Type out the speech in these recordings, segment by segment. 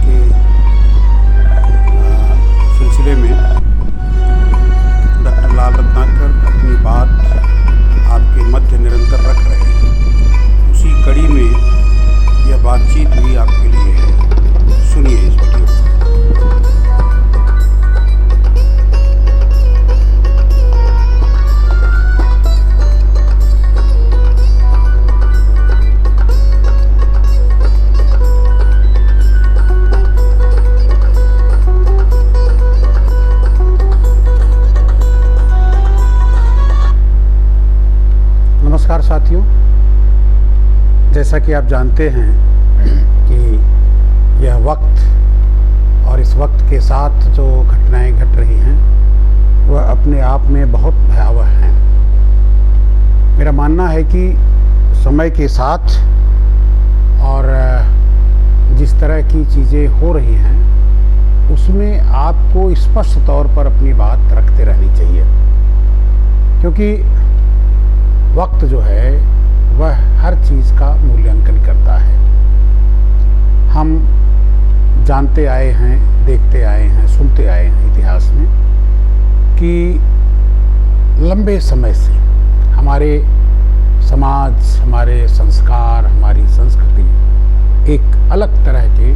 के सिलसिले में डॉक्टर लाल रत्नाकर अपनी बात आपके मध्य निरंतर रख रहे हैं। उसी कड़ी में यह बातचीत भी आपके लिए है। सुनिए इस वीडियो को। नमस्कार साथियों, जैसा कि आप जानते हैं कि यह वक्त और इस वक्त के साथ जो घटनाएं घट रही हैं वह अपने आप में बहुत भयावह हैं। मेरा मानना है कि समय के साथ और जिस तरह की चीज़ें हो रही हैं उसमें आपको स्पष्ट तौर पर अपनी बात रखते रहनी चाहिए, क्योंकि वक्त जो है वह हर चीज़ का मूल्यांकन करता है। हम जानते आए हैं, देखते आए हैं, सुनते आए हैं इतिहास में कि लंबे समय से हमारे समाज, हमारे संस्कार, हमारी संस्कृति एक अलग तरह के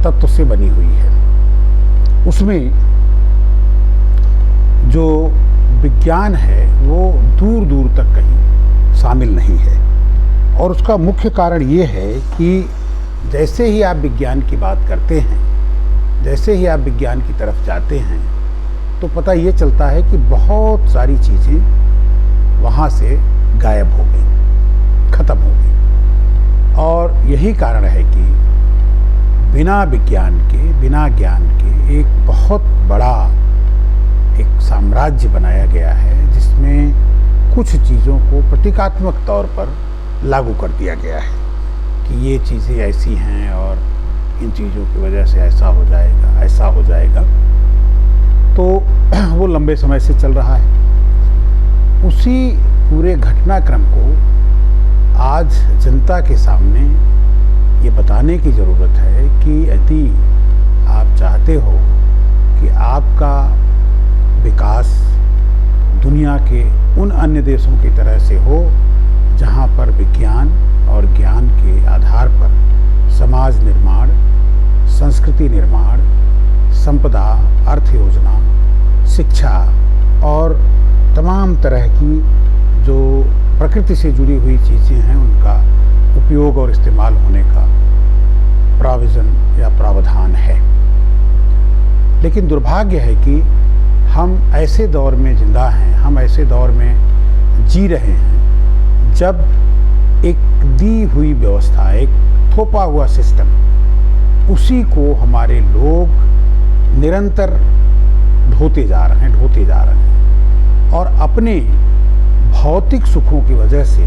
तत्व से बनी हुई है। उसमें जो विज्ञान है वो दूर दूर तक कहीं शामिल नहीं है, और उसका मुख्य कारण ये है कि जैसे ही आप विज्ञान की बात करते हैं, जैसे ही आप विज्ञान की तरफ जाते हैं, तो पता ये चलता है कि बहुत सारी चीज़ें वहाँ से गायब हो गई, ख़त्म हो गई। और यही कारण है कि बिना विज्ञान के, बिना ज्ञान के एक बहुत बड़ा एक साम्राज्य बनाया गया है, जिसमें कुछ चीज़ों को प्रतीकात्मक तौर पर लागू कर दिया गया है कि ये चीज़ें ऐसी हैं और इन चीज़ों की वजह से ऐसा हो जाएगा, ऐसा हो जाएगा। तो वो लंबे समय से चल रहा है। उसी पूरे घटनाक्रम को आज जनता के सामने ये बताने की ज़रूरत है कि यदि आप चाहते हो कि आपका विकास दुनिया के उन अन्य देशों की तरह से हो जहाँ पर विज्ञान और ज्ञान के आधार पर समाज निर्माण, संस्कृति निर्माण, संपदा, अर्थ योजना, शिक्षा और तमाम तरह की जो प्रकृति से जुड़ी हुई चीज़ें हैं उनका उपयोग और इस्तेमाल होने का प्रोविज़न या प्रावधान है। लेकिन दुर्भाग्य है कि हम ऐसे दौर में जिंदा हैं, हम ऐसे दौर में जी रहे हैं जब एक दी हुई व्यवस्था, एक थोपा हुआ सिस्टम, उसी को हमारे लोग निरंतर ढोते जा रहे हैं और अपने भौतिक सुखों की वजह से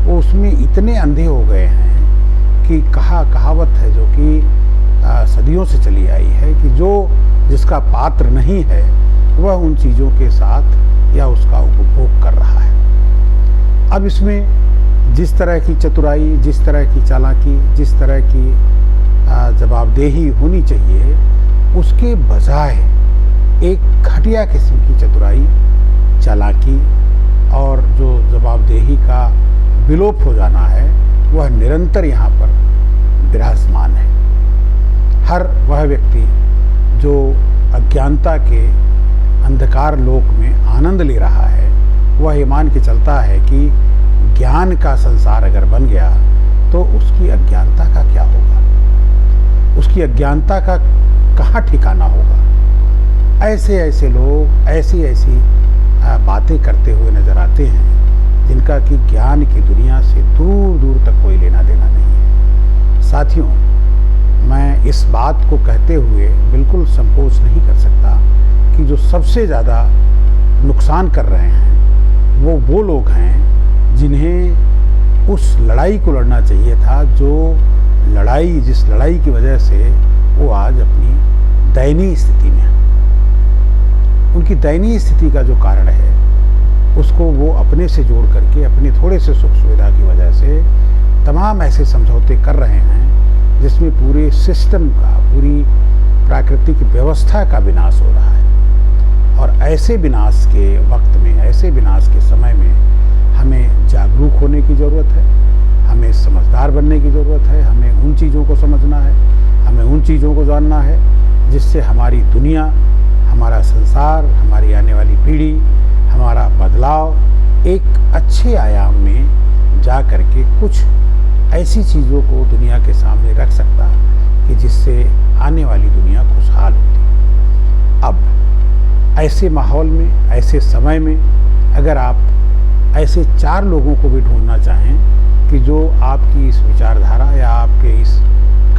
वो उसमें इतने अंधे हो गए हैं कि कहावत है जो कि सदियों से चली आई है कि जो जिसका पात्र नहीं है वह उन चीज़ों के साथ या उसका उपभोग कर रहा है। अब इसमें जिस तरह की चतुराई, जिस तरह की चालाकी, जिस तरह की जवाबदेही होनी चाहिए, उसके बजाय एक घटिया किस्म की चतुराई, चालाकी और जो जवाबदेही का विलोप हो जाना है वह निरंतर यहाँ पर विराजमान है। हर वह व्यक्ति जो अज्ञानता के अंधकार लोक में आनंद ले रहा है वह ये मान के चलता है कि ज्ञान का संसार अगर बन गया तो उसकी अज्ञानता का क्या होगा, उसकी अज्ञानता का कहाँ ठिकाना होगा। ऐसे ऐसे लोग ऐसी ऐसी बातें करते हुए नज़र आते हैं जिनका कि ज्ञान की दुनिया से दूर दूर तक कोई लेना देना नहीं है। साथियों, मैं इस बात को कहते हुए बिल्कुल संकोच नहीं कर सकता कि जो सबसे ज़्यादा नुकसान कर रहे हैं वो लोग हैं जिन्हें उस लड़ाई को लड़ना चाहिए था, जिस लड़ाई की वजह से वो आज अपनी दयनीय स्थिति में है। उनकी दयनीय स्थिति का जो कारण है उसको वो अपने से जोड़ करके, अपने थोड़े से सुख सुविधा की वजह से तमाम ऐसे समझौते कर रहे हैं जिसमें पूरे सिस्टम का, पूरी प्राकृतिक व्यवस्था का विनाश हो रहा है। और ऐसे विनाश के वक्त में, ऐसे विनाश के समय में हमें जागरूक होने की ज़रूरत है, हमें समझदार बनने की ज़रूरत है, हमें उन चीज़ों को समझना है, हमें उन चीज़ों को जानना है जिससे हमारी दुनिया, हमारा संसार, हमारी आने वाली पीढ़ी, हमारा बदलाव एक अच्छे आयाम में जा कर के कुछ ऐसी चीज़ों को दुनिया के सामने रख सकता कि जिससे आने वाली दुनिया खुशहाल होती। अब ऐसे माहौल में, ऐसे समय में अगर आप ऐसे 4 लोगों को भी ढूंढना चाहें कि जो आपकी इस विचारधारा या आपके इस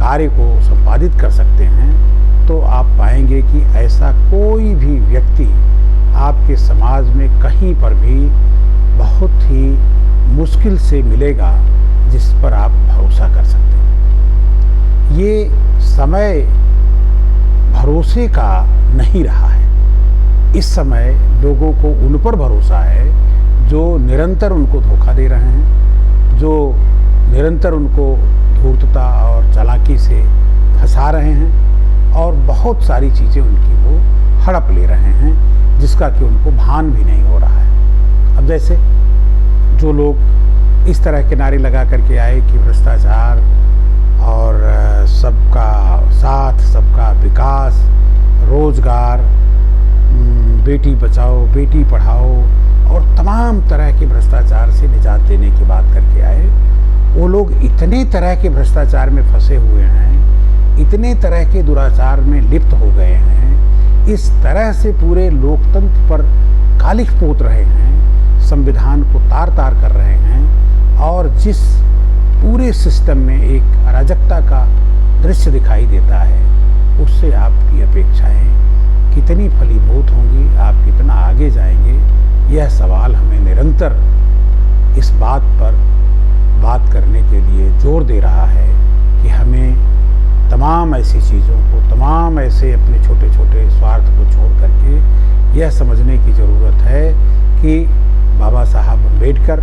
कार्य को संपादित कर सकते हैं, तो आप पाएंगे कि ऐसा कोई भी व्यक्ति आपके समाज में कहीं पर भी बहुत ही मुश्किल से मिलेगा जिस पर आप भरोसा कर सकते हैं। ये समय भरोसे का नहीं रहा है। इस समय लोगों को उन पर भरोसा है जो निरंतर उनको धोखा दे रहे हैं, जो निरंतर उनको धूर्तता और चालाकी से फंसा रहे हैं और बहुत सारी चीज़ें उनकी वो हड़प ले रहे हैं जिसका कि उनको भान भी नहीं हो रहा है। अब जैसे जो लोग इस तरह के नारे लगा करके आए कि भ्रष्टाचार और सबका साथ, सबका विकास, रोजगार, बेटी बचाओ, बेटी पढ़ाओ और तमाम तरह के भ्रष्टाचार से निजात देने की बात करके आए, वो लोग इतने तरह के भ्रष्टाचार में फंसे हुए हैं, इतने तरह के दुराचार में लिप्त हो गए हैं, इस तरह से पूरे लोकतंत्र पर कालिख पोत रहे हैं, संविधान को तार तार कर रहे हैं और जिस पूरे सिस्टम में एक अराजकता का दृश्य दिखाई देता है, उससे आपकी अपेक्षाएं कितनी फलीभूत होंगी, आप कितना आगे जाएंगे, यह सवाल हमें निरंतर इस बात पर बात करने के लिए जोर दे रहा है कि हमें तमाम ऐसी चीज़ों को, तमाम ऐसे अपने छोटे छोटे स्वार्थ को छोड़ करके यह समझने की ज़रूरत है कि बाबा साहब अम्बेडकर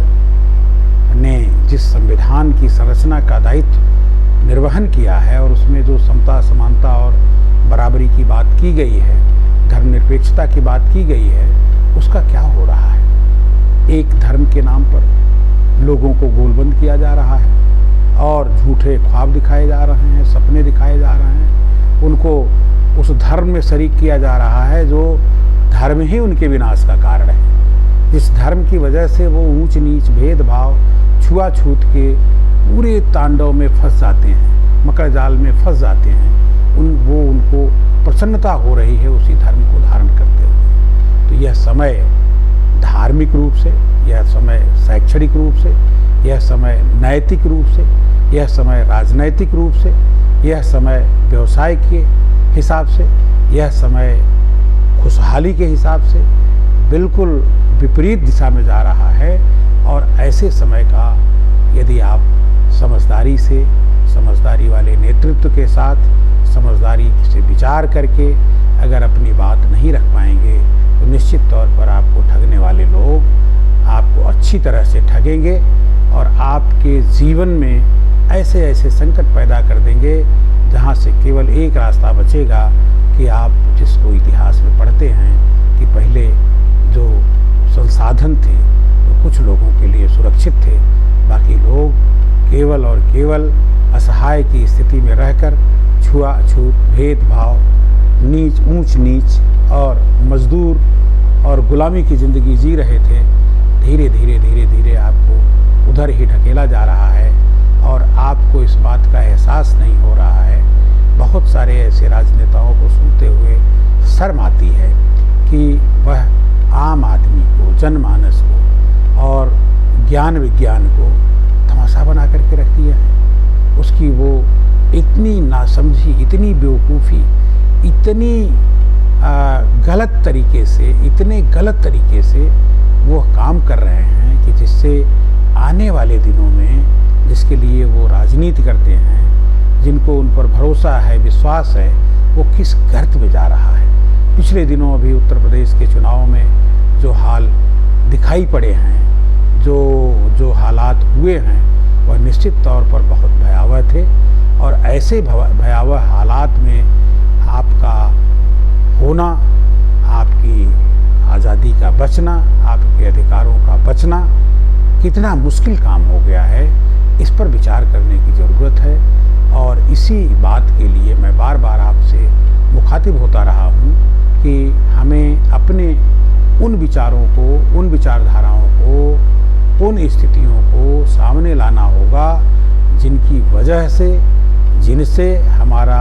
ने जिस संविधान की संरचना का दायित्व निर्वहन किया है और उसमें जो समता, समानता और बराबरी की बात की गई है, धर्मनिरपेक्षता की बात की गई है, उसका क्या हो रहा है। एक धर्म के नाम पर लोगों को गोलबंद किया जा रहा है और झूठे ख्वाब दिखाए जा रहे हैं, सपने दिखाए जा रहे हैं, उनको उस धर्म में शरीक किया जा रहा है जो धर्म ही उनके विनाश का कारण है, जिस धर्म की वजह से वो ऊंच नीच, भेदभाव, छुआछूत के पूरे तांडव में फंस जाते हैं, मकर जाल में फंस जाते हैं। वो उनको प्रसन्नता हो रही है उसी धर्म को धारण करते हुए। तो यह समय धार्मिक रूप से, यह समय शैक्षणिक रूप से, यह समय नैतिक रूप से, यह समय राजनैतिक रूप से, यह समय व्यवसाय के हिसाब से, यह समय खुशहाली के हिसाब से बिल्कुल विपरीत दिशा में जा रहा है। और ऐसे समय का यदि आप समझदारी से, समझदारी वाले नेतृत्व के साथ, समझदारी से विचार करके अगर अपनी बात नहीं रख पाएंगे तो निश्चित तौर पर आपको ठगने वाले लोग आपको अच्छी तरह से ठगेंगे और आपके जीवन में ऐसे ऐसे संकट पैदा कर देंगे जहाँ से केवल एक रास्ता बचेगा कि आप जिसको इतिहास में पढ़ते हैं कि पहले जो संसाधन थे वो कुछ लोगों के लिए सुरक्षित थे, बाकी लोग केवल और केवल असहाय की स्थिति में रहकर छुआछूत, भेदभाव, ऊंच नीच और मजदूर और गुलामी की ज़िंदगी जी रहे थे। धीरे धीरे धीरे धीरे आपको उधर ही ढकेला जा रहा है और आपको इस बात का एहसास नहीं हो रहा है। बहुत सारे ऐसे राजनेताओं को सुनते हुए शर्म आती है कि वह आम आदमी को, जनमानस को और ज्ञान विज्ञान को तमाशा बना करके रख दिया है। उसकी वो इतनी नासमझी, इतनी बेवकूफ़ी, इतनी गलत तरीके से, इतने गलत तरीके से वो काम कर रहे हैं कि जिससे आने वाले दिनों में जिसके लिए वो राजनीति करते हैं, जिनको उन पर भरोसा है, विश्वास है, वो किस गर्त में जा रहा है। पिछले दिनों अभी उत्तर प्रदेश के चुनाव में जो हाल दिखाई पड़े हैं, जो हालात हुए हैं, वह निश्चित तौर पर बहुत भयावह थे और ऐसे भयावह हालात में खोना, आपकी आज़ादी का बचना, आपके अधिकारों का बचना कितना मुश्किल काम हो गया है, इस पर विचार करने की ज़रूरत है। और इसी बात के लिए मैं बार बार आपसे मुखातिब होता रहा हूँ कि हमें अपने उन विचारों को, उन विचारधाराओं को, उन स्थितियों को सामने लाना होगा जिनकी वजह से, जिनसे हमारा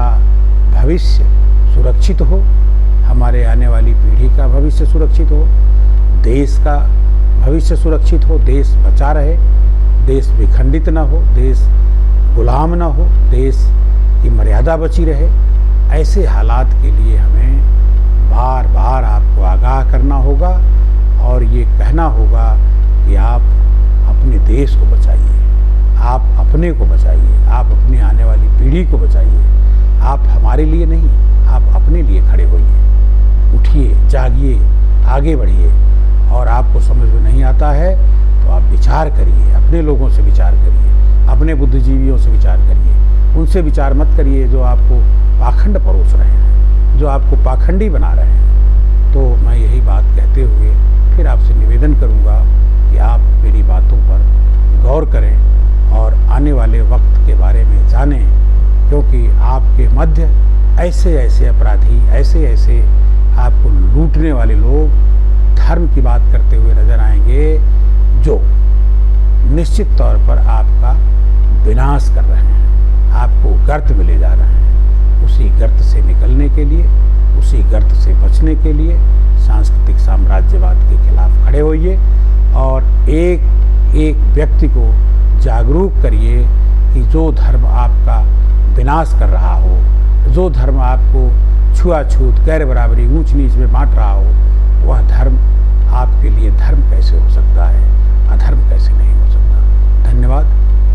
भविष्य सुरक्षित हो, हमारे आने वाली पीढ़ी का भविष्य सुरक्षित हो, देश का भविष्य सुरक्षित हो, देश बचा रहे, देश विखंडित न हो, देश गुलाम न हो, देश की मर्यादा बची रहे। ऐसे हालात के लिए हमें बार बार आपको आगाह करना होगा और ये कहना होगा कि आप अपने देश को बचाइए, आप अपने को बचाइए, आप अपनी आने वाली पीढ़ी को बचाइए। आप हमारे लिए नहीं, आप अपने लिए खड़े होइए, उठिए, जागिए, आगे बढ़िए। और आपको समझ में नहीं आता है तो आप विचार करिए, अपने लोगों से विचार करिए, अपने बुद्धिजीवियों से विचार करिए। उनसे विचार मत करिए जो आपको पाखंड परोस रहे हैं, जो आपको पाखंडी बना रहे हैं। तो मैं यही बात कहते हुए फिर आपसे निवेदन करूंगा कि आप मेरी बातों पर गौर करें और आने वाले वक्त के बारे में जानें, क्योंकि आपके मध्य ऐसे ऐसे अपराधी, ऐसे ऐसे आपको लूटने वाले लोग धर्म की बात करते हुए नजर आएंगे, जो निश्चित तौर पर आपका विनाश कर रहे हैं, आपको गर्त में ले जा रहे हैं। उसी गर्त से निकलने के लिए, उसी गर्त से बचने के लिए सांस्कृतिक साम्राज्यवाद के खिलाफ खड़े होइए और एक एक व्यक्ति को जागरूक करिए कि जो धर्म आपका विनाश कर रहा हो, जो धर्म आपको छुआछूत, गैर बराबरी, ऊंच नीच में बांट रहा हो, वह धर्म आपके लिए धर्म कैसे हो सकता है, अधर्म कैसे नहीं हो सकता। धन्यवाद।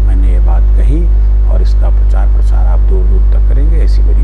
मैंने ये बात कही और इसका प्रचार प्रसार आप दूर दूर तक करेंगे, ऐसी मेरी